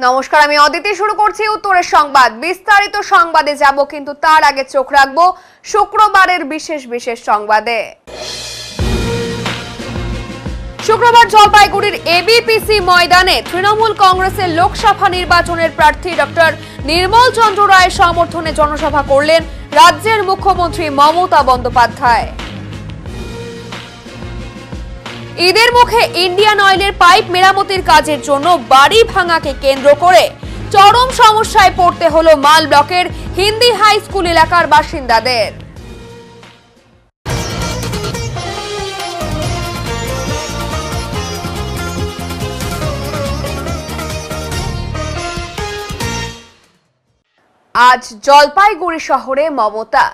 নমস্কার, আমি অদিতি। শুরু করছি উত্তরের সংবাদ। বিস্তারিত সংবাদে যাব, কিন্তু তার আগে চোখ রাখবো শুক্রবারের বিশেষ সংবাদে। শুক্রবার জলপাইগুড়ির এবিপিসি ময়দানে তৃণমূল কংগ্রেসের লোকসভা নির্বাচনের প্রার্থী ডক্টর নির্মল চন্দ্র রায়ের সমর্থনে জনসভা করলেন রাজ্যের মুখ্যমন্ত্রী মমতা বন্দ্যোপাধ্যায়। ঈদের মুখে ইন্ডিয়ান অয়েলের পাইপ মেরামতির কাজের জন্য বাড়ি ভাঙাকে কেন্দ্র করে চরম সমস্যায় পড়তে হলো মাল ব্লকের হিন্দি হাই স্কুল এলাকার বাসিন্দাদের। আজ জলপাইগুড়ি শহরে মমতা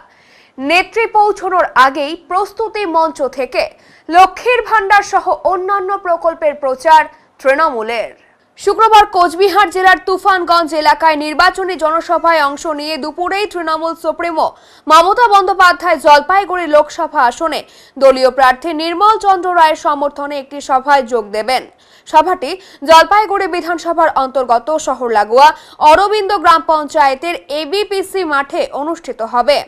নেত্রী পৌঁছানোর আগেই প্রস্তুতি মঞ্চ থেকে লক্ষ্মীর ভান্ডার সহ অন্যান্য প্রকল্পের প্রচার তৃণমূলের। শুক্রবার কোচবিহার জেলার তুফানগঞ্জ এলাকায় নির্বাচনী জনসভায় অংশ নিয়ে দুপুরেই তৃণমূল সুপ্রিমো মমতা বন্দ্যোপাধ্যায় জলপাইগুড়ি লোকসভা আসনে দলীয় প্রার্থী নির্মল চন্দ্র রায়ের সমর্থনে একটি সভায় যোগ দেবেন। সভাটি জলপাইগুড়ি বিধানসভার অন্তর্গত শহর লাগোয়া অরবিন্দ গ্রাম পঞ্চায়েতের এবিপিসি মাঠে অনুষ্ঠিত হবে।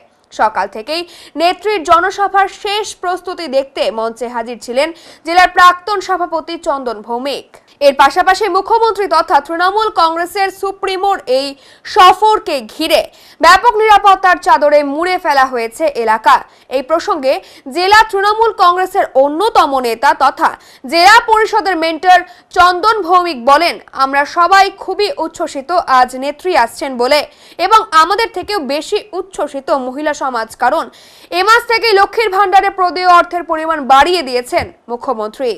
সকাল থেকেই নেত্রীর জনসভার শেষ প্রস্তুতি দেখতে মঞ্চে হাজির ছিলেন জেলার প্রাক্তন সভাপতি চন্দন ভৌমিক। এর পাশাপাশি মুখ্যমন্ত্রী তথা তৃণমূল কংগ্রেসের সুপ্রিমোর এই সফরকে ঘিরে ব্যাপক নিরাপত্তার চাদরে মুড়ে ফেলা হয়েছে এলাকা। এই প্রসঙ্গে জেলা তৃণমূল কংগ্রেসের অন্যতম নেতা তথা জেলা পরিষদের মেন্টর চন্দন ভৌমিক বলেন, আমরা সবাই খুবই উচ্ছ্বসিত আজ নেত্রী আসছেন বলে, এবং আমাদের থেকেও বেশি উচ্ছ্বসিত মহিলা সমাজ, কারণ এ মাস থেকে লক্ষ্মীর ভান্ডারে প্রদেয় অর্থের পরিমাণ বাড়িয়ে দিয়েছেন মুখ্যমন্ত্রী।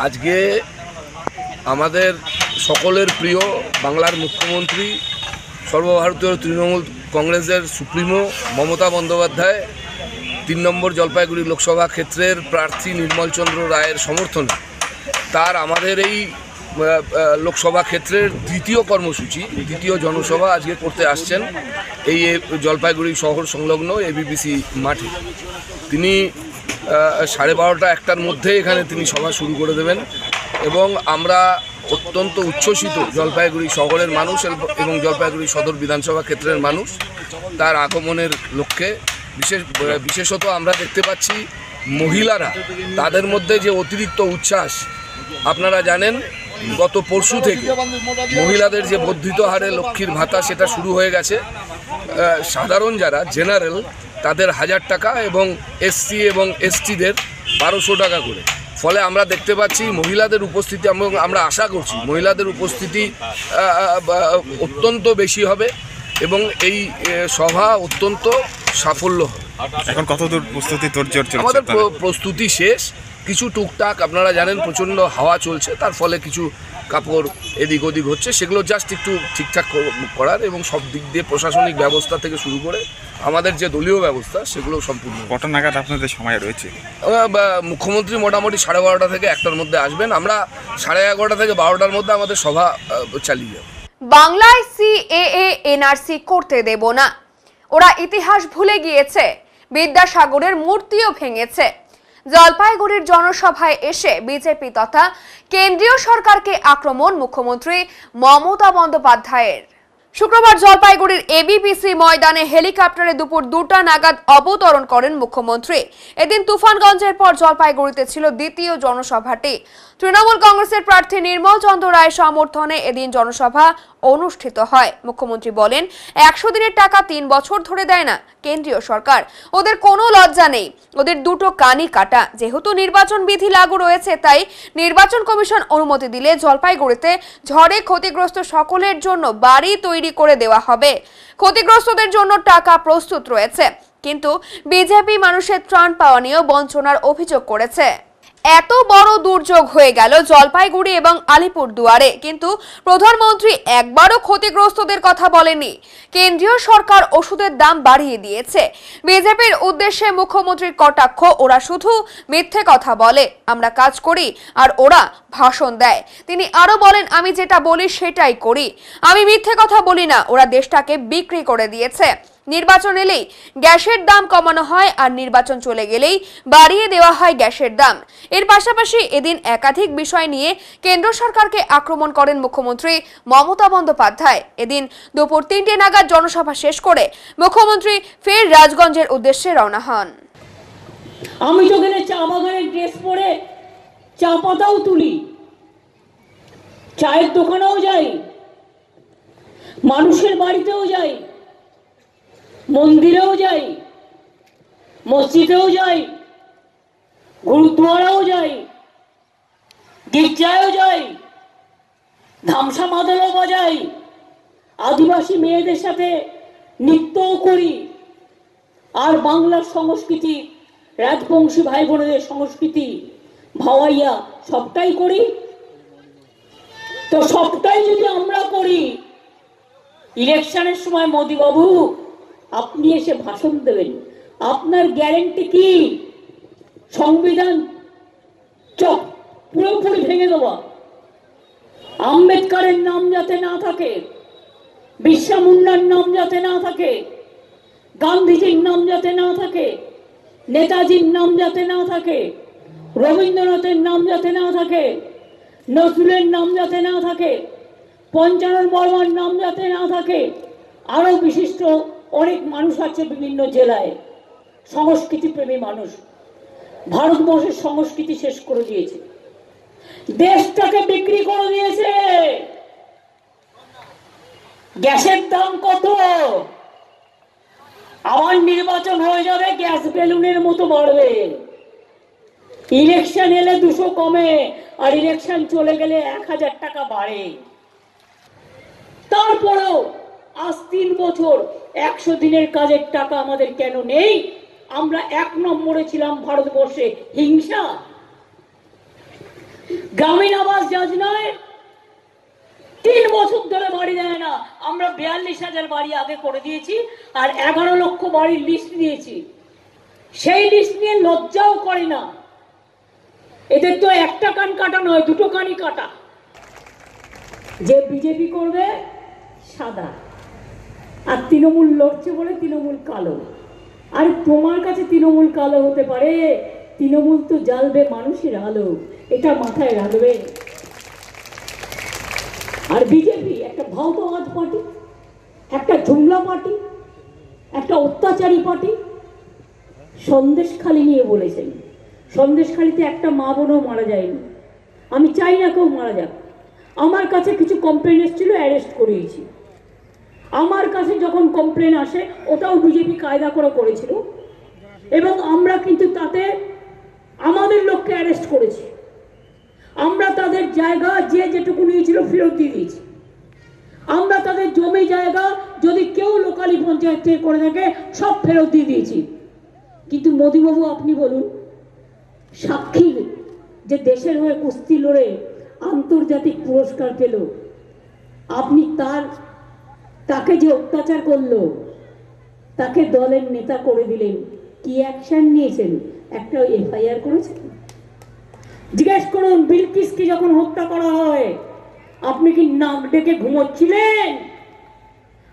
আজকে আমাদের সকলের প্রিয় বাংলার মুখ্যমন্ত্রী, সর্বভারতীয় তৃণমূল কংগ্রেসের সুপ্রিমো মমতা বন্দ্যোপাধ্যায় ৩ নম্বর জলপাইগুড়ি লোকসভা ক্ষেত্রের প্রার্থী নির্মল চন্দ্র রায়ের সমর্থনে তার আমাদের এই লোকসভা ক্ষেত্রের দ্বিতীয় কর্মসূচি, দ্বিতীয় জনসভা আজকে করতে আসছেন এই জলপাইগুড়ি শহর সংলগ্ন এবিপিসি মাঠে। তিনি 12:30 1টার মধ্যে এখানে তিনি সভা শুরু করে দেবেন এবং আমরা অত্যন্ত উচ্ছ্বসিত জলপাইগুড়ি শহরের মানুষ এবং জলপাইগুড়ি সদর বিধানসভা ক্ষেত্রের মানুষ তার আগমনের লক্ষ্যে। বিশেষত আমরা দেখতে পাচ্ছি মহিলারা, তাদের মধ্যে যে অতিরিক্ত উচ্ছ্বাস। আপনারা জানেন গত পরশু থেকে মহিলাদের যে বর্ধিত হারে লক্ষ্মীর ভাতা সেটা শুরু হয়ে গেছে। সাধারণ যারা জেনারেল তাদের 1000 টাকা এবং এসসি এবং এসটিদের 1200 টাকা করে। ফলে আমরা দেখতে পাচ্ছি মহিলাদের উপস্থিতি, আমরা আশা করছি মহিলাদের উপস্থিতি অত্যন্ত বেশি হবে এবং এই সভা অত্যন্ত সাফল্য হবে। এখন কতদূর প্রস্তুতি চলছে? আমাদের প্রস্তুতি শেষ, কিছু টুকটাক আপনারা জানেন প্রচণ্ড হাওয়া চলছে, তার ফলে কিছু কাপড় এদিক ওদিক হচ্ছে, সেগুলো জাস্ট একটু ঠিকঠাক করার এবং সব দিক দিয়ে প্রশাসনিক ব্যবস্থা থেকে শুরু করে আমাদের যে দলীয় ব্যবস্থা সেগুলো সম্পূর্ণ। কটা নাগাদ আপনাদের সময় রয়েছে? মুখ্যমন্ত্রী মোটামুটি 12:30 থেকে 1টার মধ্যে আসবেন। আমরা 11:30 থেকে 12টার মধ্যে আমাদের সভা চালিয়ে যাব। বাংলায় সিএএ এনআরসি করতে দেব না, ওরা ইতিহাস ভুলে গিয়েছে, বিদ্যাসাগরের মূর্তিও ভেঙেছে। জলপাইগুড়ির জনসভায় এসে বিজেপি তথা কেন্দ্রীয় সরকারকে আক্রমণ মুখ্যমন্ত্রী মমতা বন্দ্যোপাধ্যায়ের। শুক্রবার জলপাইগুড়ির এবিপিসি ময়দানে হেলিকপ্টারে দুপুর 2টা নাগাদ অবতরণ করেন মুখ্যমন্ত্রী। এদিন তুফানগঞ্জের পর জলপাইগুড়িতে ছিল দ্বিতীয় জনসভাটি। তৃণমূল কংগ্রেসের প্রার্থী নির্মল চন্দ্র রায়ের সমর্থনে এদিন জনসভা অনুষ্ঠিত হয়। মুখ্যমন্ত্রী বলেন, 100 দিনের টাকা 3 বছর ধরে দেয় না কেন্দ্রীয় সরকার, ওদের কোনো লজ্জা নেই, ওদের দুটো কানই কাটা। যেহেতু নির্বাচন বিধি লাগু রয়েছে, তাই নির্বাচন কমিশন অনুমতি দিলে জলপাইগুড়িতে ঝড়ে ক্ষতিগ্রস্ত সকলের জন্য বাড়ি তৈরি করে দেওয়া হবে। ক্ষতিগ্রস্তদের জন্য টাকা প্রস্তুত রয়েছে, কিন্তু বিজেপি মানুষের ত্রাণ পাওয়া নিয়েও বঞ্চনার অভিযোগ করেছে। এত বড় দুর্যোগ হয়ে গেল জলপাইগুড়ি এবং আলিপুরদুয়ারে, কিন্তু প্রধানমন্ত্রী একবারও ক্ষতিগ্রস্তদের কথা বলেনি। কেন্দ্রীয় সরকার ওষুধের দাম বাড়িয়ে দিয়েছে। বিজেপির উদ্দেশ্যে মুখ্যমন্ত্রীর কটাক্ষ, ওরা শুধু মিথ্যে কথা বলে, আমরা কাজ করি আর ওরা ভাষণ দেয়। তিনি আরো বলেন, আমি যেটা বলি সেটাই করি, আমি মিথ্যে কথা বলি না, ওরা দেশটাকে বিক্রি করে দিয়েছে। নির্বাচন এলেই গ্যাসের দাম কমানো হয় আর নির্বাচন চলে গেলেই বাড়িয়ে দেওয়া হয় গ্যাসের দাম। এর পাশাপাশি এদিন একাধিক বিষয় নিয়ে কেন্দ্র সরকারকে আক্রমণ করেন মুখ্যমন্ত্রী মমতা বন্দ্যোপাধ্যায়। এদিন দুপুর 3টে নাগাদ জনসভা শেষ করে মুখ্যমন্ত্রী ফের রাজগঞ্জের উদ্দেশ্যে রওনা হন। আমি তো এখানে চা বাগানের ড্রেস পরে চা পাতাও তুলি, চায়ের দোকানেও যাই, মানুষের বাড়িতেও যাই, মন্দিরেও যাই, মসজিদেও যাই, গুরুদ্বারাও যাই, গির্জায়ও যাই, ধামসা মাদলও বাজাই, আদিবাসী মেয়েদের সাথে নৃত্যও করি, আর বাংলার সংস্কৃতি, রাজবংশী ভাই বোনেদের সংস্কৃতি, ভাওয়াইয়া সবটাই করি। তো সবটাই যদি আমরা করি, ইলেকশনের সময় মোদি বাবু আপনি এসে ভাষণ দেবেন, আপনার গ্যারেন্টি কি সংবিধান পুরোপুরি ভেঙে দেওয়া? আম্বেদকরের নাম যাতে না থাকে, বিরসা মুন্ডার নাম যাতে না থাকে, গান্ধীজির নাম যাতে না থাকে, নেতাজির নাম যাতে না থাকে, রবীন্দ্রনাথের নাম যাতে না থাকে, নজরুলের নাম যাতে না থাকে, পঞ্চানন বর্মার নাম যাতে না থাকে, আরো বিশিষ্ট অনেক মানুষ আছে বিভিন্ন জেলায়, সংস্কৃতি প্রেমী মানুষ। ভারতবর্ষের সংস্কৃতি শেষ করে দিয়েছে, দেশটাকে বিক্রি করে দিয়েছে। গ্যাসের দাম কত? আবার নির্বাচন হয়ে যাবে, গ্যাস বেলুনের মতো বাড়বে। ইলেকশন এলে 200 কমে, আর ইলেকশন চলে গেলে 1000 টাকা বাড়ে। তারপরেও আজ 3 বছর 100 দিনের কাজের টাকা আমাদের কেন নেই? আমরা 1 নম্বরে ছিলাম ভারতবর্ষে। হিংসা। গ্রামীণ আবাস যোজনায় 3 বছর ধরে বাড়ি দেয় না, আমরা 42,000 বাড়ি আগে করে দিয়েছি, আর 11 লক্ষ বাড়ির লিস্ট দিয়েছি। সেই লিস্ট নিয়ে লজ্জাও করে না। এদের তো একটা কান কাটা নয়, 2টো কানই কাটা। যে বিজেপি করবে সাদা, আর তৃণমূল লড়ছে বলে তৃণমূল কালো। আর তোমার কাছে তৃণমূল কালো হতে পারে, তৃণমূল তো জ্বালবে মানুষের আলো, এটা মাথায় রাখবে। আর বিজেপি একটা ভাওতাবাজ পার্টি, একটা জুমলা পার্টি, একটা অত্যাচারী পার্টি। সন্দেশখালি নিয়ে বলেছেন, সন্দেশখালিতে একটা মা বোনও মারা যায়নি। আমি চাই না কেউ মারা যাক। আমার কাছে কিছু কমপ্লেন এসেছিল, অ্যারেস্ট করিয়েছি। আমার কাছে যখন কমপ্লেন আসে, ওটাও বিজেপি কায়দা করে করেছিল, এবং আমরা কিন্তু তাতে আমাদের লোককে অ্যারেস্ট করেছি। আমরা তাদের জায়গা যে যেটুকু নিয়েছিল ফেরত দিয়ে দিয়েছি। আমরা তাদের জমি জায়গা যদি কেউ লোকালি পঞ্চায়েত থেকে করে থাকে সব ফেরত দিয়ে দিয়েছি। কিন্তু মোদিবাবু আপনি বলুন, সাক্ষী যে দেশের হয়ে কুস্তি লড়ে আন্তর্জাতিক পুরস্কার পেল, আপনি তাকে যে অত্যাচার করলো, তাকে দলের নেতা করে দিলেন, কি অ্যাকশন নিয়েছেন? একটা এফআইআর করেছেন? জিজ্ঞেস করুন, বিলকিসকে যখন হত্যা করা হয় আপনি কি নাক ডেকে ঘুমোচ্ছিলেন?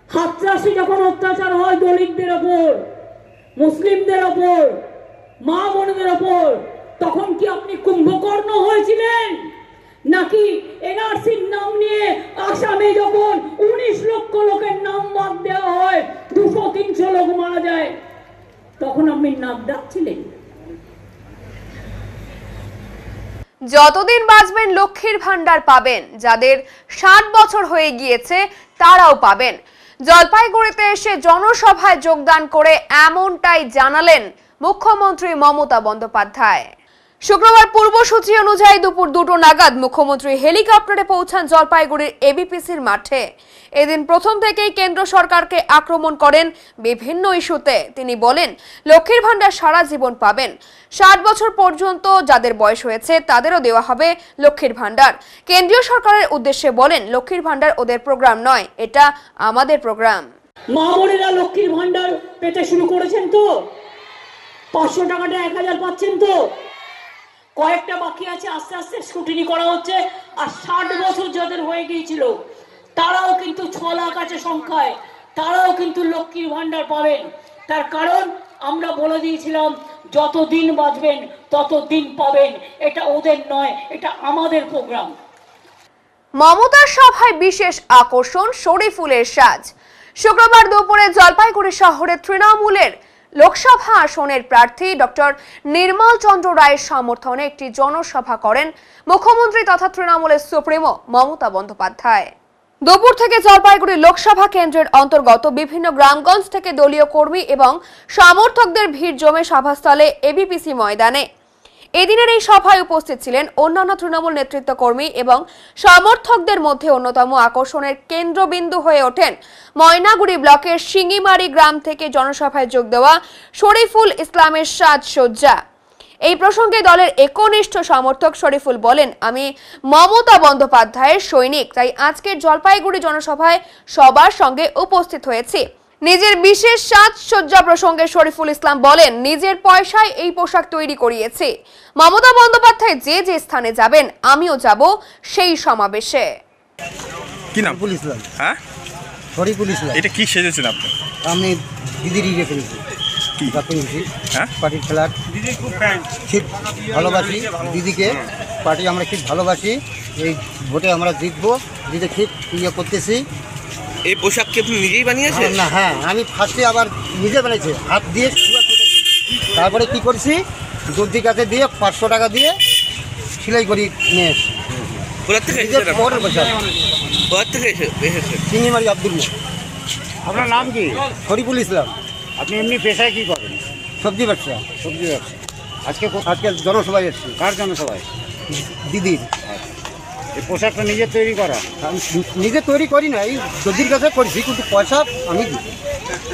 হাতরাসে যখন অত্যাচার হয় দলিতদের ওপর, মুসলিমদের ওপর, মা বোনদের ওপর, তখন কি আপনি কুম্ভকর্ণ হয়েছিলেন? নাকি এনআরসির নাম নিয়ে আসামে যখন 19 লক্ষ লোকের নাম বাদ দেওয়া হয়, 200-300 লোক মারা যায়, তখন আপনি নাক ডাকছিলেন? যতদিন বাঁচবেন লক্ষ্মীর ভান্ডার পাবেন, যাদের 60 বছর হয়ে গিয়েছে তারাও পাবেন। জলপাইগুড়িতে এসে জনসভায় যোগদান করে এমনটাই জানালেন মুখ্যমন্ত্রী মমতা বন্দ্যোপাধ্যায়। শুক্রবার পূর্বসূচি অনুযায়ী দুপুর 2টো নাগাদ মুখ্যমন্ত্রী হেলিকপ্টারে পৌঁছান জলপাইগুড়ির এবিপিসির মাঠে। এদিন প্রথম থেকেই কেন্দ্র সরকারকে আক্রমণ করেন বিভিন্ন ইস্যুতে। তিনি বলেন, লক্ষ্মীর ভান্ডার সারা জীবন পাবেন। 60 বছর পর্যন্ত যাদের বয়স হয়েছে তাদেরও দেওয়া হবে লক্ষ্মীর ভান্ডার। কেন্দ্রীয় সরকারের উদ্দেশ্যে বলেন, লক্ষ্মীর ভান্ডার ওদের প্রোগ্রাম নয়, এটা আমাদের প্রোগ্রাম। মা বোনেরা লক্ষ্মীর ভান্ডার পেতে শুরু করেছেন তো? 500 টাকাটা 1000 পাচ্ছেন তো? কয়েকটা বাকি আছে, আস্তে আস্তে স্ক্রুটিনি করা হচ্ছে। আর 60 বছর যাদের হয়ে গিয়েছিল তারাও কিন্তু 6 লাখ আছে সংখ্যায়, তারাও কিন্তু লক্ষ্মীর ভান্ডার পাবেন। তার কারণ আমরা বলে দিয়েছিলাম যতদিন বাঁচবেন ততদিন পাবেন। এটা ওদের নয়, এটা আমাদের প্রোগ্রাম। মমতার সভায় বিশেষ আকর্ষণ শরীফুলের সাজ। শুক্রবার দুপুরে জলপাইগুড়ি শহরে তৃণমূলের লোকসভা আসনের প্রার্থী ডক্টর নির্মল চন্দ্র রায়ের সমর্থনে একটি জনসভা করেন মুখ্যমন্ত্রী তথা তৃণমূলের সুপ্রিমো মমতা বন্দ্যোপাধ্যায়। দুপুর থেকে জলপাইগুড়ি লোকসভা কেন্দ্রের অন্তর্গত বিভিন্ন গ্রামগঞ্জ থেকে দলীয় কর্মী এবং সমর্থকদের ভিড় জমে সভাস্থলে এবিপিসি ময়দানে। এদিনের এই সভায় উপস্থিত ছিলেন অন্যান্য তৃণমূল নেতৃত্ব কর্মী এবং সমর্থকদের মধ্যে অন্যতম আকর্ষণের কেন্দ্রবিন্দু হয়ে ওঠেন ময়নাগুড়ি ব্লকের সিঙ্গিমারি গ্রাম থেকে জনসভায় যোগ দেওয়া শরীফুল ইসলামের সাজসজ্জা। এই প্রসঙ্গে দলের একনিষ্ঠ সমর্থক শরীফুল বলেন, আমি মমতা বন্দ্যোপাধ্যায়ের সৈনিক, তাই আজকের জলপাইগুড়ি জনসভায় সবার সঙ্গে উপস্থিত হয়েছি। নিজের বিশেষ সাজসজ্জা প্রসঙ্গে শরীফুল ইসলাম বলেন, নিজের পয়সায় এই পোশাক তৈরি করিয়েছি। মমতা বন্দ্যোপাধ্যায় যে যে স্থানে যাবেন আমিও যাব সেই সমাবেশে। কি নাম? শরীফুল ইসলাম। হ্যাঁ, শরীফুল ইসলাম। এটা কি সেজেছেন আপনি? আমি দিদির ইয়ে করেছি, কি? হ্যাঁ, পার্টির খেলার খুব ভালোবাসি দিদিকে, পার্টি আমরা খুব ভালোবাসি। এই ভোটে আমরা জিতবো, দিদি খুব ইয়ে করতেছি। এই পোশাক কি আপনি নিজেই বানিয়েছেন? না, হ্যাঁ, আমি ফার্স্টে আবার নিজে বানিয়েছি, হাত দিয়ে সুয়া কেটে দিই। তারপরে কি করছি, দর্জির কাছে দিয়ে 500 টাকা দিয়ে সেলাই করি নিয়ে এসছি। কোথা থেকে নিজের এসেছেন? পরের পোশাক। কোথা থেকে এসেছেন? চিংড়িমারি আব্দুল্লাহ। আপনার নাম কি? শরীফুল ইসলাম। আপনি এমনি পেশায় কি করেন? সবজি ব্যবসা। সবজি ব্যবসা। আজকে আজকে জনসভায় এসছি কার জন্য সবাই? দিদির। এই পোশাকটা নিজের তৈরি করা? আমি নিজে তৈরি করি না, এই দর্জির কাছে করেছি, কিন্তু পয়সা আমি দিই।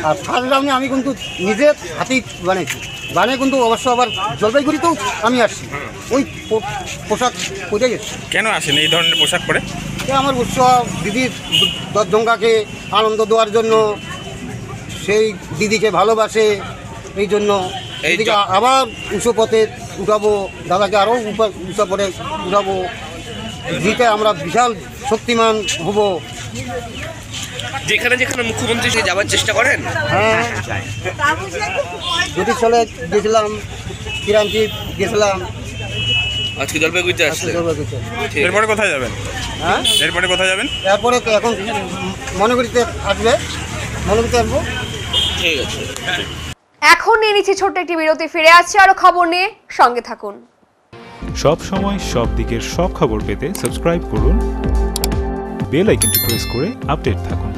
আর ফার্স্ট রাউন্ডে আমি কিন্তু নিজে হাতেই বানিয়েছি, বানিয়ে কিন্তু অবশ্য আবার জলপাইগুড়িতেও আমি আসছি ওই পোশাক পরে গেছি। কেন আসেন এই ধরনের পোশাক পরে? আমার উৎসব, দিদির দশজঙ্গাকে আনন্দ দেওয়ার জন্য, সেই দিদিকে ভালোবাসে, এই জন্য দিদিকে আবার উঁচু পথে উঠাবো, দাদাকে আরও উঁচু পথে উঠাবো, জিতে আমরা বিশাল শক্তিমান হব। যেখানে যেখানে মুখ্যমন্ত্রী সে যাওয়ার চেষ্টা করেন? হ্যাঁ, যদি চলে গেছিলাম, কিরাঞ্চি গেছিলাম, আজকে জলপাইগুড়িতে আসলে ঠিক। এরপরে কোথায় যাবেন? হ্যাঁ, এরপরে কোথায় যাবেন? তারপরে তো এখন মনেগুড়িতে আসবে, মনেগুড়িতে আসবো। ঠিক আছে। এখন নিয়ে নিচ্ছি ছোট্ট একটি বিরতি, ফিরে আসছি আরো খবর নিয়ে, সঙ্গে থাকুন। সব সময় সব দিকের সব খবর পেতে সাবস্ক্রাইব করুন, বেল আইকনটি প্রেস করে আপডেট থাকুন।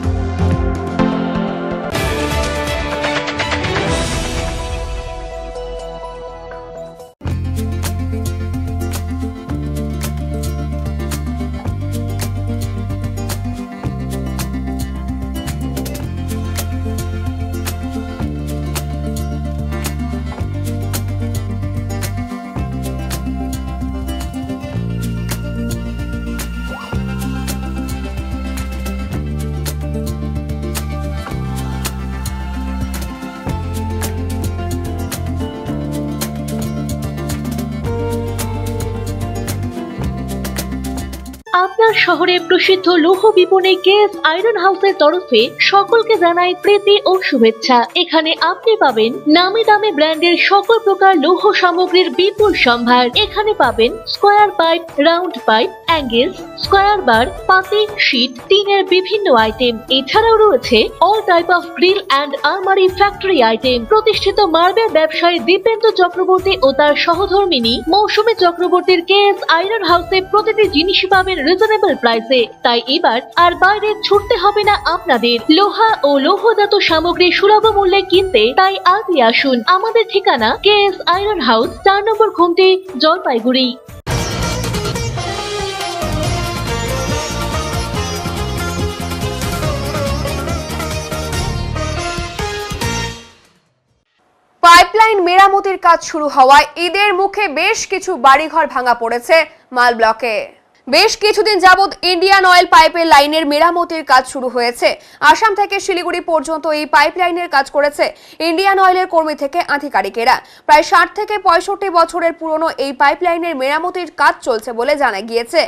আপনার শহরে প্রসিদ্ধ লৌহ বিপণী কেএস আয়রন হাউসের তরফে সকলকে জানাই প্রীতি ও শুভেচ্ছা। এখানে আপনি পাবেন নামি দামি ব্র্যান্ডের সকল প্রকার লৌহ সামগ্রীর বিপুল সম্ভার। এখানে পাবেন square pipe, round pipe, angles, square bar, পাতি, শীট, টিনের বিভিন্ন আইটেম। এছাড়াও রয়েছে all type of grill and আলমারি ফ্যাক্টরি আইটেম। প্রতিষ্ঠিত মার্বেল ব্যবসায়ী দীপেন্দ্র চক্রবর্তী ও তার সহধর্মিনী মৌসুমী চক্রবর্তীর কেএস আয়রন হাউসে প্রতিটি জিনিসই পাবেন রিজনেবল প্রাইসে। তাই এবার আর বাইরে ছুটতে হবে না আপনাদের। লোহা ও লৌহজাত সামগ্রী সুলভ মূল্যে কিনতে তাই আজই আসুন। আমাদের ঠিকানা কেএস আয়রন হাউস, 4 নম্বর খুমটি, জলপাইগুড়ি। পাইপলাইন মেরামতির কাজ শুরু হওয়ায় ঈদের মুখে বেশ কিছু বাড়িঘর ভাঙা পড়েছে মাল ব্লকে। বেশ কিছুদিন যাবৎ ইন্ডিয়ান অয়েল পাইপের লাইনের মেরামতির কাজ শুরু হয়েছে। আসাম থেকে শিলিগুড়ি পর্যন্ত এই পাইপ লাইনের কাজ করেছে ইন্ডিয়ান অয়েলের কর্মী থেকে আধিকারিকেরা। প্রায় 60 থেকে 65 বছরের পুরনো এই পাইপ লাইনের মেরামতির কাজ চলছে বলে জানা গিয়েছে।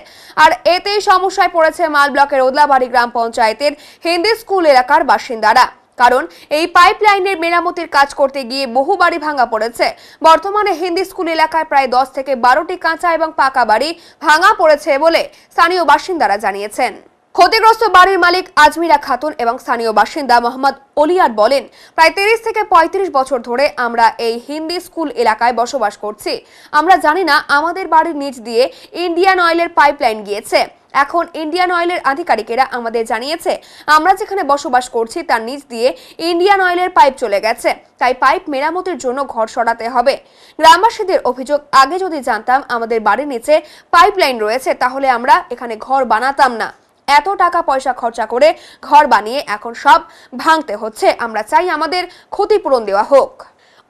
আর এতেই সমস্যায় পড়েছে মাল ব্লকের ওদলাবাড়ি গ্রাম পঞ্চায়েতের হিন্দি স্কুল এলাকার বাসিন্দারা। কারণ এই পাইপ লাইনের মেরামতির কাজ করতে গিয়ে বহু বাড়ি ভাঙা পড়েছে। বর্তমানে হিন্দি স্কুল এলাকায় প্রায় 10 থেকে 12টি কাঁচা এবং পাকা বাড়ি ভাঙা পড়েছে বলে স্থানীয় বাসিন্দারা জানিয়েছেন। ক্ষতিগ্রস্ত বাড়ির মালিক আজমিরা খাতুন এবং স্থানীয় বাসিন্দা মোহাম্মদ ওলিয়ার বলেন, প্রায় 30 থেকে 35 বছর ধরে আমরা এই হিন্দি স্কুল এলাকায় বসবাস করছি। আমরা জানি না আমাদের বাড়ির নিচ দিয়ে ইন্ডিয়ান অয়েলের পাইপলাইন গিয়েছে। এখন ইন্ডিয়ান অয়েলের আধিকারিকেরা আমাদের জানিয়েছে আমরা যেখানে বসবাস করছি তার নিচ দিয়ে ইন্ডিয়ান অয়েলের পাইপ চলে গেছে, তাই পাইপ মেরামতের জন্য ঘর সরাতে হবে। গ্রামবাসীদের অভিযোগ, আগে যদি জানতাম আমাদের বাড়ির নিচে পাইপলাইন রয়েছে তাহলে আমরা এখানে ঘর বানাতাম না। এত টাকা পয়সা খরচা করে ঘর বানিয়ে এখন সব ভাঙতে হচ্ছে। আমরা চাই আমাদের ক্ষতিপূরণ দেওয়া হোক।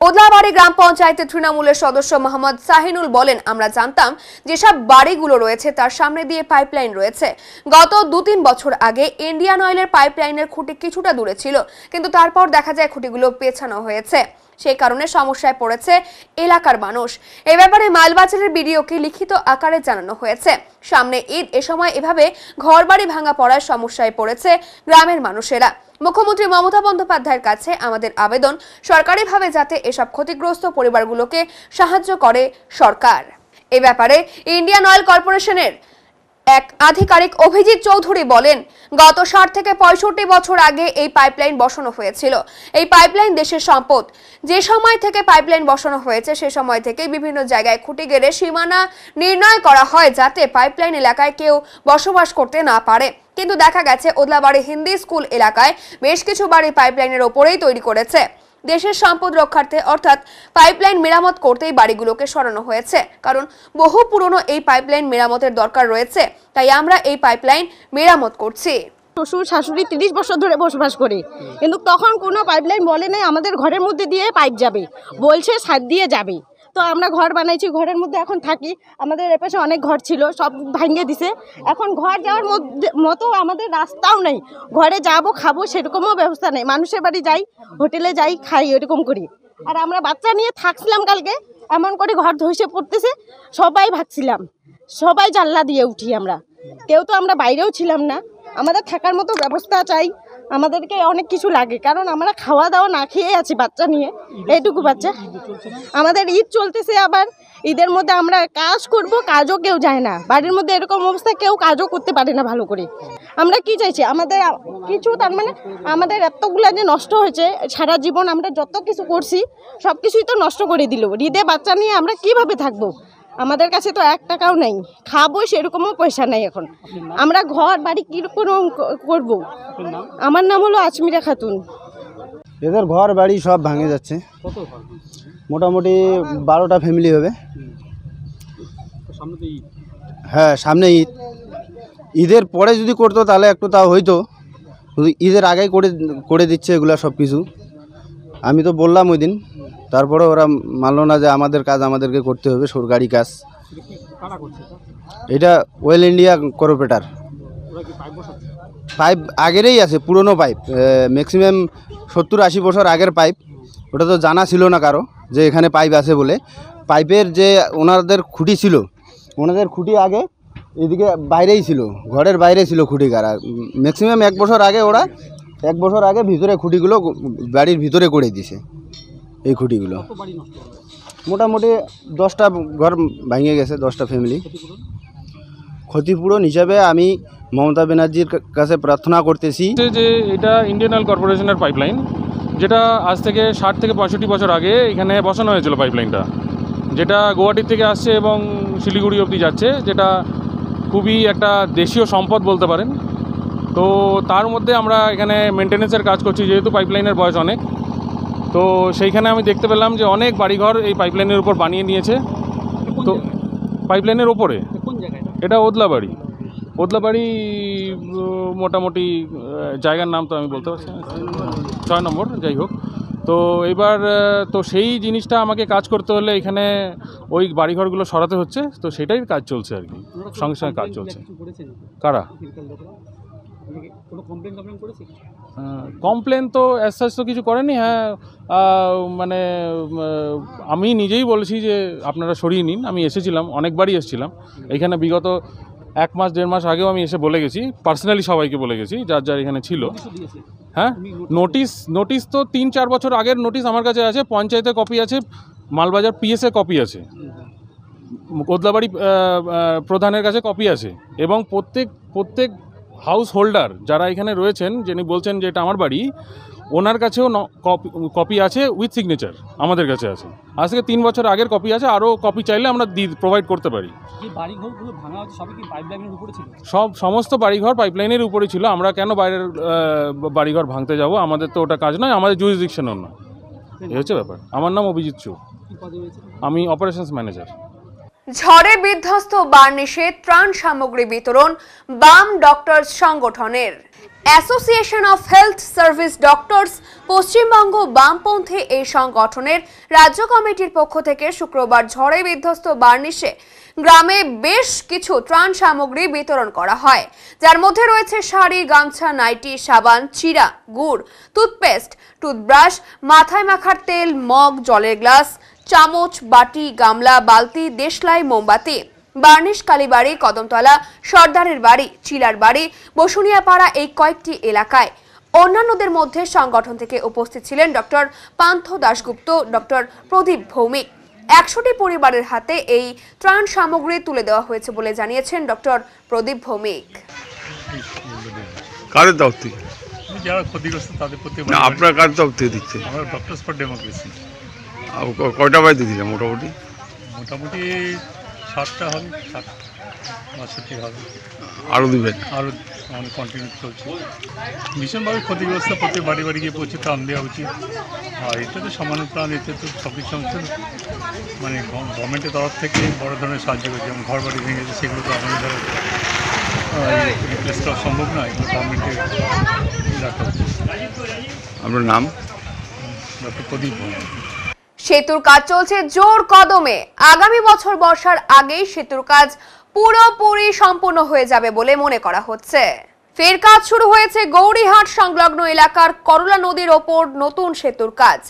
ওদলাবাড়ি গ্রাম পঞ্চায়েতের তৃণমূলের সদস্য মোহাম্মদ সাহিনুল বলেন, আমরা জানতাম যেসব বাড়িগুলো রয়েছে তার সামনে দিয়ে পাইপলাইন রয়েছে। গত 2-3 বছর আগে ইন্ডিয়ান অয়েলের পাইপলাইনের খুঁটি কিছুটা দূরে ছিল, কিন্তু তারপর দেখা যায় খুঁটিগুলো পেছানো হয়েছে। সেই কারণে সমস্যায় পড়েছে এলাকার মানুষ। এ ব্যাপারে মাইলবাজারের বিডিওকে লিখিত আকারে জানানো হয়েছে। সামনে ঈদ, এ সময় এভাবে ঘরবাড়ি ভাঙা পড়ার সমস্যায় পড়েছে গ্রামের মানুষেরা। মুখ্যমন্ত্রী মমতা বন্দ্যোপাধ্যায়ের কাছে আমাদের আবেদন, সরকারিভাবে যাতে এসব ক্ষতিগ্রস্ত পরিবারগুলোকে সাহায্য করে সরকার। এ ব্যাপারে ইন্ডিয়ান অয়েল কর্পোরেশনের এক আধিকারিক অভিজিৎ চৌধুরী বলেন, গত 60 থেকে 65 বছর আগে এই পাইপলাইন বসানো হয়েছিল। এই পাইপলাইন দেশের সম্পদ। যে সময় থেকে পাইপলাইন বসানো হয়েছে সে সময় থেকে বিভিন্ন জায়গায় খুঁটি গেড়ে সীমানা নির্ণয় করা হয় যাতে পাইপলাইন এলাকায় কেউ বসবাস করতে না পারে। কিন্তু দেখা গেছে ওদলাবাড়ি হিন্দি স্কুল এলাকায় বেশ কিছু বাড়ি পাইপলাইনের ওপরেই তৈরি করেছে। দেশের সম্পদ রক্ষার্থে অর্থাৎ পাইপলাইন মেরামত করতেই বাড়িগুলোকে সরানো হয়েছে। কারণ বহু পুরনো এই পাইপলাইন মেরামতের দরকার রয়েছে, তাই আমরা এই পাইপলাইন মেরামত করছি। শ্বশুর শাশুড়ি 30 বছর ধরে বসবাস করে, কিন্তু তখন কোনো পাইপলাইন বলে নাই আমাদের ঘরের মধ্যে দিয়ে পাইপ যাবে, বলছে ছাদ দিয়ে যাবে। তো আমরা ঘর বানাইছি, ঘরের মধ্যে এখন থাকি। আমাদের এপাশে অনেক ঘর ছিল, সব ভাঙিয়ে দিছে। এখন ঘর যাওয়ার মতো আমাদের রাস্তাও নেই। ঘরে যাবো খাবো সেরকমও ব্যবস্থা নেই। মানুষের বাড়ি যাই, হোটেলে যাই, খাই, এরকম করি। আর আমরা বাচ্চা নিয়ে থাকছিলাম, কালকে এমন করে ঘর ধসে পড়তেছে, সবাই ভাগছিলাম, সবাই জানলা দিয়ে উঠি আমরা, কেউ তো আমরা বাইরেও ছিলাম না। আমাদের থাকার মতো ব্যবস্থা চাই, আমাদেরকে অনেক কিছু লাগে, কারণ আমরা খাওয়া দাওয়া না খেয়ে আছি বাচ্চা নিয়ে, এইটুকু বাচ্চা। আমাদের ঈদ চলতেছে, আবার ঈদের মধ্যে আমরা কাজ করব, কাজও কেউ যায় না। বাড়ির মধ্যে এরকম অবস্থা, কেউ কাজও করতে পারে না ভালো করে। আমরা কি চাইছি, আমাদের কিছু, তার মানে আমাদের এতগুলা যে নষ্ট হয়েছে, সারা জীবন আমরা যত কিছু করছি সব কিছুই তো নষ্ট করে দিল। ঈদে বাচ্চা নিয়ে আমরা কিভাবে থাকবো? আমাদের কাছে তো 1 টাকাও নেই, খাবো সেরকমও পয়সা নেই। এখন আমরা ঘর বাড়ি কীরকম করবো? আমার নাম হলো আজমিরা খাতুন। এদের ঘর বাড়ি সব ভাঙে যাচ্ছে, মোটামুটি 12টা ফ্যামিলি হবে। হ্যাঁ, সামনে ঈদ। ঈদের পরে যদি করতো তাহলে একটু তাও হইতো, ঈদের আগেই করে দিচ্ছে এগুলা সব কিছু। আমি তো বললাম ওই দিন, তারপরে ওরা মানলো না যে আমাদের কাজ আমাদেরকে করতে হবে, সরকারি কাজ। এটা ওয়েল ইন্ডিয়া কর্পোরেটর। পাইপ আগেরই আছে, পুরনো পাইপ, ম্যাক্সিমাম 70-80 বছর আগের পাইপ। ওটা তো জানা ছিল না কারো যে এখানে পাইপ আছে বলে। পাইপের যে ওনাদের খুঁটি ছিল, ওনাদের খুঁটি আগে এদিকে বাইরেই ছিল, ঘরের বাইরে ছিল খুঁটি গাড়া। ম্যাক্সিমাম 1 বছর আগে ওরা 1 বছর আগে ভিতরে খুঁটিগুলো বাড়ির ভিতরে করে দিছে। এই খুঁটিগুলো মোটামুটি 10টা ঘর ভেঙে গেছে, 10টা ফ্যামিলি। ক্ষতিপূরণ হিসাবে আমি মমতা ব্যানার্জির কাছে প্রার্থনা করতেছি যে এটা ইন্ডিয়ান অয়েল কর্পোরেশনের পাইপলাইন, যেটা আজ থেকে 60 থেকে 65 বছর আগে এখানে বসানো হয়েছিল পাইপলাইনটা, যেটা গুয়াহাটি থেকে আসছে এবং শিলিগুড়ি অবধি যাচ্ছে, যেটা খুবই একটা দেশীয় সম্পদ বলতে পারেন। তো তার মধ্যে আমরা এখানে মেনটেন্যান্সের কাজ করছি, যেহেতু পাইপলাইনের বয়স অনেক। তো সেইখানে আমি দেখতে পেলাম যে অনেক বাড়িঘর এই পাইপলাইনের উপর বানিয়ে নিয়েছে। তো পাইপলাইনের ওপরে, এটা ওদলাবাড়ি মোটামুটি জায়গার নাম তো আমি বলতে পারছি না, 6 নম্বর, যাই হোক। তো এবার তো সেই জিনিসটা আমাকে কাজ করতে হলে এখানে ওই বাড়িঘরগুলো সরাতে হচ্ছে, তো সেটাই কাজ চলছে আর কি, সঙ্গে সঙ্গে কাজ চলছে। কারা কমপ্লেন তো অ্যাজ সাচ তো কিছু করেনি। হ্যাঁ মানে আমি নিজেই বলেছি যে আপনারা সরিয়ে নিন। আমি এসেছিলাম, অনেকবারই এসেছিলাম এখানে, বিগত 1 মাস 1.5 মাস আগেও আমি এসে বলে গেছি, পার্সোনালি সবাইকে বলে গেছি যার যার এখানে ছিল। হ্যাঁ নোটিশ তো 3-4 বছর আগের নোটিশ আমার কাছে আছে, পঞ্চায়েতে কপি আছে, মালবাজার পিএসএ কপি আছে, কোদলাবাড়ি প্রধানের কাছে কপি আছে, এবং প্রত্যেক হাউস হোল্ডার যারা এখানে রয়েছেন, যিনি বলছেন যে এটা আমার বাড়ি, ওনার কাছেও কপি আছে উইথ সিগনেচার, আমাদের কাছে আছে। আজ থেকে 3 বছর আগের কপি আছে, আরও কপি চাইলে আমরা প্রোভাইড করতে পারি। সমস্ত বাড়িঘর পাইপলাইনের উপরে ছিল। আমরা কেন বাইরের বাড়িঘর ভাঙতে যাব? আমাদের তো ওটা কাজ নয়, আমাদের জুরিসডিকশনও না। এই হচ্ছে ব্যাপার। আমার নাম অভিজিৎ চু, আমি অপারেশনস ম্যানেজার। ঝড়ে বিধ্বস্ত বার্নিশে ত্রাণ সামগ্রী বিতরণ বাম ডক্টরস সংগঠনের। Association of health service doctors Paschimbanga বামপন্থী এই সংগঠনের রাজ্য কমিটির পক্ষ থেকে শুক্রবার ঝড়ে বিধ্বস্ত বার্নিশে গ্রামে বেশ কিছু ত্রাণ সামগ্রী বিতরণ করা হয়, যার মধ্যে রয়েছে শাড়ি, গামছা, নাইটি, সাবান, চিরা, গুড়, টুথপেস্ট, টুথব্রাশ, মাথায় মাখার তেল, মগ, জলের গ্লাস, চামচ, বাটি, গামলা, বালতি, দেশলাই, মোমবাতি। বার্নিশ, কালীবাড়ি, কদমতলা, সর্দারের বাড়ি, চিলার বাড়ি, বসুনিয়াপাড়া এই কয়েকটি এলাকায়। অন্যান্যদের মধ্যে সংগঠন থেকে উপস্থিত ছিলেন ডক্টর পান্থ দাশগুপ্ত, ডক্টর প্রদীপ ভৌমিক। 100টি পরিবারের হাতে এই ত্রাণ সামগ্রী তুলে দেওয়া হয়েছে বলে জানিয়েছেন ডক্টর প্রদীপ ভৌমিক। কাদের তরফ থেকে? যারা ক্ষতিগ্রস্ত তাদের প্রতি। আপনার কার তরফ থেকে দিচ্ছে? আমরা ডক্টরস ফর ডেমোক্রেসি। কয়টা বাড়িতে দিলে মোটামুটি? মোটামুটি 7টা হবে, 62টি হবে। আরও দিবেন? আরও আমাদের কন্টিনিউ চলছে। ভীষণভাবে ক্ষতিগ্রস্ত প্রতি বাড়ি বাড়ি গিয়ে পৌঁছে ত্রাণ দেওয়া উচিত। আর এটা তো সামান্য ত্রাণ, এতে তো সব কিছু মানে গভর্নমেন্টের তরফ থেকে বড় ধরনের সাহায্য করছে। যেমন ঘর বাড়ি ভেঙেছে, সেগুলো তো আমাদের ধরো রিপ্লেস করা সম্ভব নয়, এগুলো গভর্নমেন্টের রাখা উচিত। আপনার নাম? ডক্টর প্রদীপ ভৌমিক। সেতুর কাজ চলছে জোর কদমে। আগামী বছর বর্ষার আগেই সেতুর কাজ পুরোপুরি সম্পূর্ণ হয়ে যাবে বলে মনে করা হচ্ছে। ফের কাজ শুরু হয়েছে গৌরীহাট সংলগ্ন এলাকার করলা নদীর ওপর নতুন সেতুর কাজ।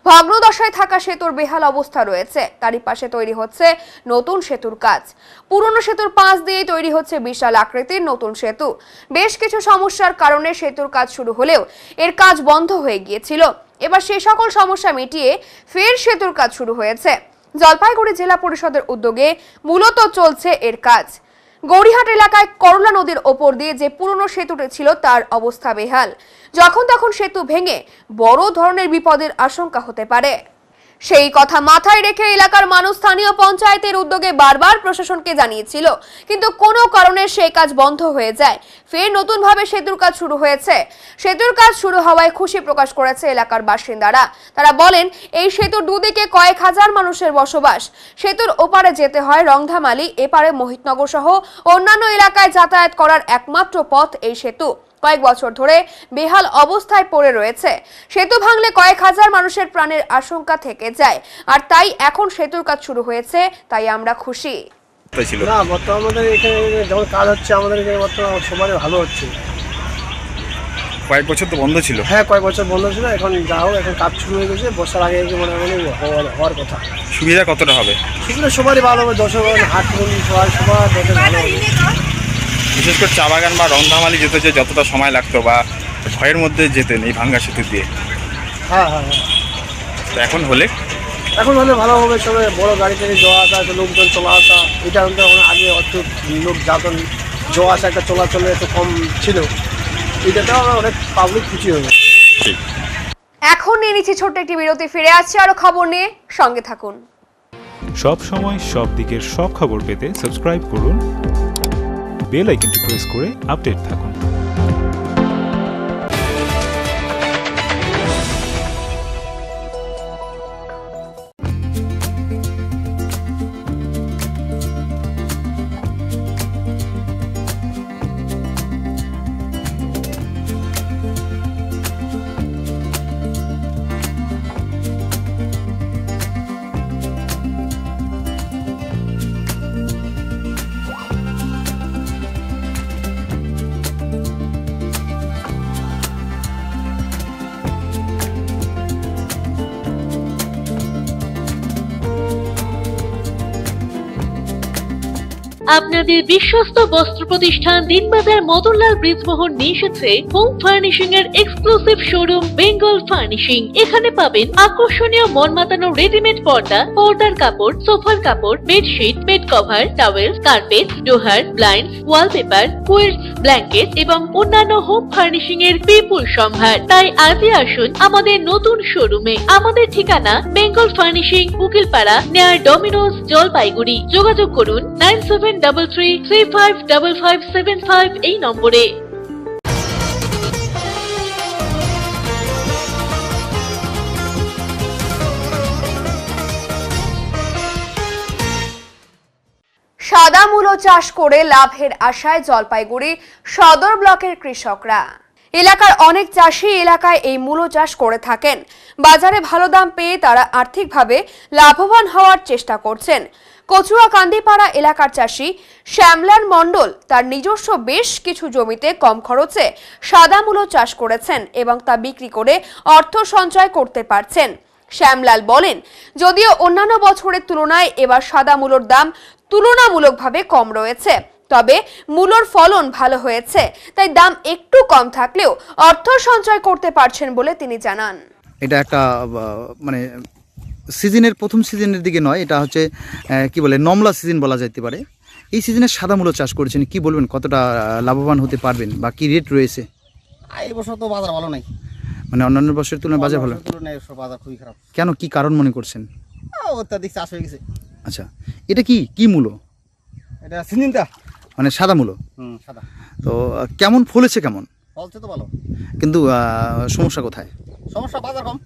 ভগ্নদশায় থাকা সেতুর বেহাল অবস্থা রয়েছে, তারই পাশে তৈরি হচ্ছে নতুন সেতুর কাজ। পুরনো সেতুর পাশ দিয়ে তৈরি হচ্ছে বিশাল আকৃতির নতুন সেতু। বেশ কিছু সমস্যার কারণে সেতুর কাজ শুরু হলেও এর কাজ বন্ধ হয়ে গিয়েছিল। এবার সেই সকল সমস্যা মিটিয়ে ফের সেতুর কাজ শুরু হয়েছে। জলপাইগুড়ি জেলা পরিষদের উদ্যোগে মূলত চলছে এর কাজ। গৌরীহাট এলাকায় করলা নদীর ওপর দিয়ে যে পুরনো সেতুটি ছিল তার অবস্থা বেহাল। যখন তখন সেতু ভেঙে বড় ধরনের বিপদের আশঙ্কা হতে পারে। সেই কথা মাথায় রেখে এলাকার মানুষ স্থানীয় পঞ্চায়েতের উদ্যোগে বারবার প্রশাসনকে জানিয়েছিল, কিন্তু কোনো কারণে সেই কাজ বন্ধ হয়ে যায়। ফের নতুনভাবে সেতুর কাজ শুরু হয়েছে। সেতুর কাজ শুরু হওয়ায় খুশি প্রকাশ করেছে এলাকার বাসিন্দারা। তারা বলেন, এই সেতুর দুদিকে কয়েক হাজার মানুষের বসবাস। সেতুর ওপারে যেতে হয় রংধামালি, এপারে মোহিতনগর সহ অন্যান্য এলাকায় যাতায়াত করার একমাত্র পথ এই সেতু। কয়েক বছর ধরে বেহাল অবস্থায় পড়ে রয়েছে। সেতু ভাঙলে কয়েক হাজার মানুষের প্রাণের আশঙ্কা থেকে যায়, আর তাই এখন সেতুর কাজ শুরু হয়েছে, তাই আমরা খুশি। না, বর্তমানে আমাদের এখানে যেমন কাজ হচ্ছে, আমাদের এখানে বর্তমানে সমানে ভালো হচ্ছে। কয়েক বছর তো বন্ধ ছিল। হ্যাঁ, কয়েক বছর বন্ধ ছিল, এখন যা হোক এখন কাজ শুরু হয়ে গেছে। বর্ষার আগে মনে হওয়ার কথা। সুবিধা কতটা হবে? সুবিধা সবারই ভালো হবে, দর্শক হাট সবার ভালো হবে। বিশেষ করে চা বাগান বা রংধামালি যেতে যে যতটা সময় লাগতো বা ভয়ের মধ্যে যেতেন এই ভাঙ্গা সেতু দিয়ে। হ্যাঁ, তো এখন হলে ভালো হবে। সবাই বড় গাড়ি থেকে যাওয়া আসা, লোকজন চলা আসা, এটা আগে অত লোক যাতন যাওয়া আসা, একটা চলাচলে একটু কম ছিল। এটাতেও অনেক পাবলিক খুশি হবে। এখন নিয়ে নিচ্ছি ছোট্ট একটি বিরতি, ফিরে আসছি আরো খবর নিয়ে, সঙ্গে থাকুন। সব সময় সব দিকের সব খবর পেতে সাবস্ক্রাইব করুন, বেল আইকনটি প্রেস করে আপডেট থাকুন। আপনাদের বিশ্বস্ত বস্ত্র প্রতিষ্ঠান দিনবাজার মদনলাল ব্রিজমোহন নিয়ে এসেছে হোম ফার্নিশিং এর এক্সক্লুসিভ শোরুম বেঙ্গল ফার্নিশিং। এখানে পাবেন আকর্ষণীয় মন মাতানো রেডিমেড পর্দা, পর্দার কাপড়, সোফার কাপড়, bedsheet, bed cover, towel, carpet, ডোহার, ব্লাইন্ড, ওয়ালপেপার, কুইলস, ব্ল্যাঙ্কেট এবং অন্যান্য হোম ফার্নিশিং এর বিপুল সম্ভার। তাই আজই আসুন আমাদের নতুন শোরুমে। আমাদের ঠিকানা বেঙ্গল ফার্নিশিং, উকিলপাড়া, নেয়ার ডমিনোজ, জলপাইগুড়ি। যোগাযোগ করুন 9733355575 এই নম্বরে। সাদা মূলো চাষ করে লাভের আশায় জলপাইগুড়ি সদর ব্লকের কৃষকরা। এলাকার অনেক চাষি এলাকায় এই মূলো চাষ করে থাকেন। বাজারে ভালো দাম পেয়ে তারা আর্থিকভাবে লাভবান হওয়ার চেষ্টা করছেন। কচুয়া কান্দিপাড়া এলাকার চাষি শ্যামলাল মণ্ডল তার নিজস্ব বেশ কিছু জমিতে কম খরচে সাদা মূলো চাষ করেছেন এবং তা বিক্রি করে অর্থ সঞ্চয় করতে পারছেন। শ্যামলাল বলেন, যদিও অন্যান্য বছরের তুলনায় এবার সাদা মূলোর দাম তুলনামূলকভাবে কম রয়েছে, তবে মূলোর ফলন ভালো হয়েছে, তাই দাম একটু কম থাকলেও অর্থ সঞ্চয় করতে পারছেন বলে তিনি জানান। এটা একটা মানে সিজনের প্রথম সিজনের দিকে নয়, এটা হচ্ছে কি বলে নমলা সিজন বলা যেতে পারে। এই সিজনে সাদা মূলো চাষ করেছেন, কি বলবেন, কতটা লাভবান হতে পারবেন বা কি রেট রয়েছে? এই বছর তো বাজার ভালো নাই, মানে অন্যান্য বছরের তুলনায় বাজার ভালো? বাজার খুবই খারাপ। কেন, কি কারণ মনে করছেন? অত্যাধিক চাষ হয়ে গেছে। আচ্ছা, এটা কি মূলো? এটা সিজনটা মানে সাদা মূলো। সাদা। তো কেমন ফলেছে? কেমন ফলছে তো ভালো, কিন্তু সমস্যা কোথায়? সমস্যা বাজার কম।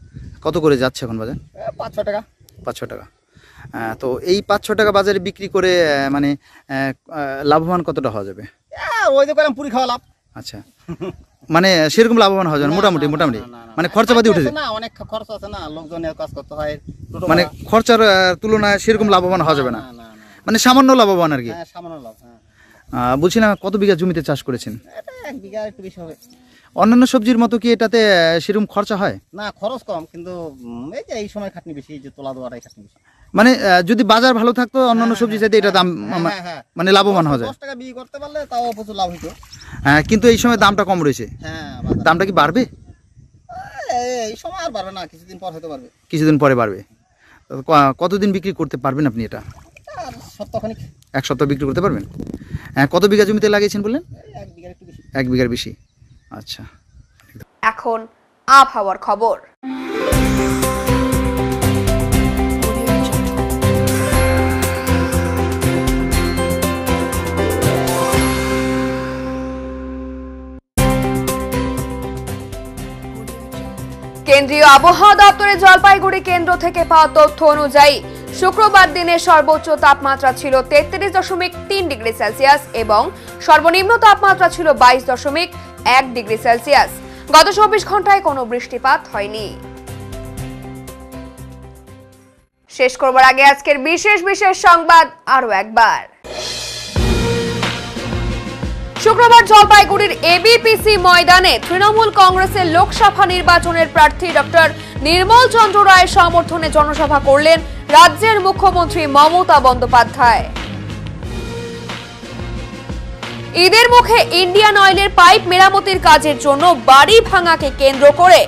কত করে যাচ্ছে এখন বাজার? 5-6 টাকা। 5-6 টাকা। তো এই 5-6 টাকা বাজারে বিক্রি করে মানে লাভবান কতটা হওয়া যাবে? ওই যে করলাম পুরি খাওয়া লাভ। আচ্ছা, মানে সেরকম লাভবান হওয়া যাবে মোটামুটি? মানে খরচাপাতি উঠেছে না, অনেক খরচ আছে না, লোকজনের কাজ করতে হয়, মানে খরচার তুলনায় সেরকম লাভবান হওয়া যাবে না, মানে সামান্য লাভবান আর কি। হ্যাঁ, সামান্য লাভ। বলছিলাম, কত বিঘা জমিতে চাষ করেছেন? এটা 1 বিঘা একটু বেশি হবে। অন্যান্য সবজির মতো কি এটাতে সেরকম খরচা হয়? না, খরচ কম, কিন্তু এই যে এই সময় খাটনি বেশি, এই যে তোলা দেওয়াটাই খাটনি বেশি। মানে যদি বাজার ভালো থাকতো অন্যান্য সবজি চাইতে এটা দাম মানে লাভবান হওয়া যায়। 10 টাকা বিক্রি করতে পারলে তাও প্রচুর লাভ হতো। হ্যাঁ, কিন্তু এই সময় দামটা কম রয়েছে। হ্যাঁ, দামটা কি বাড়বে? এই সময় আর বাড়বে না, কিছুদিন পর হতে পারবে। কিছুদিন পরে বাড়বে। কতদিন বিক্রি করতে পারবেন আপনি এটা? আর সপ্তাহখানিক। 1 সপ্তাহ বিক্রি করতে পারবেন? হ্যাঁ। কত বিঘা জমিতে লাগিয়েছেন বললেন? 1 বিঘার একটু বেশি। 1 বিঘার বেশি। আচ্ছা। এখন আবহাওয়ার খবর। কেন্দ্রীয় আবহাওয়া দপ্তরের জলপাইগুড়ি কেন্দ্র থেকে পাওয়া তথ্য অনুযায়ী শুক্রবার দিনে সর্বোচ্চ তাপমাত্রা ছিল 33.3 ডিগ্রি সেলসিয়াস এবং সর্বনিম্ন তাপমাত্রা ছিল 22.1 ডিগ্রি সেলসিয়াস। গত 24 ঘন্টায় কোনো বৃষ্টিপাত হয়নি। শেষ করবার আগে আজকের বিশেষ সংবাদ আরো একবার। শুক্রবার জলপাইগুড়ির এবিপিসি ময়দানে তৃণমূল কংগ্রেসের লোকসভা নির্বাচনের প্রার্থী ডক্টর নির্মল চন্দ্র রায়ের সমর্থনে জনসভা করলেন রাজ্যের মুখ্যমন্ত্রী মমতা বন্দ্যোপাধ্যায়। ঈদের মুখে ইন্ডিয়ান অয়েলের পাইপ মেরামতির কাজের জন্য বাড়ি ভাঙাকে কেন্দ্র করে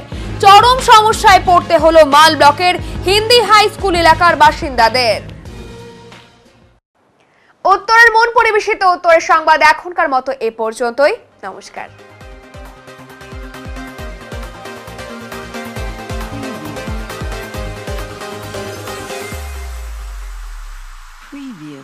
চরম সমস্যায় পড়তে হলো মাল ব্লকের হিন্দি হাই স্কুল এলাকার বাসিন্দাদের। উত্তরের মন পরিবেশিত উত্তরের সংবাদ এখনকার মতো এ পর্যন্তই। নমস্কার। Preview.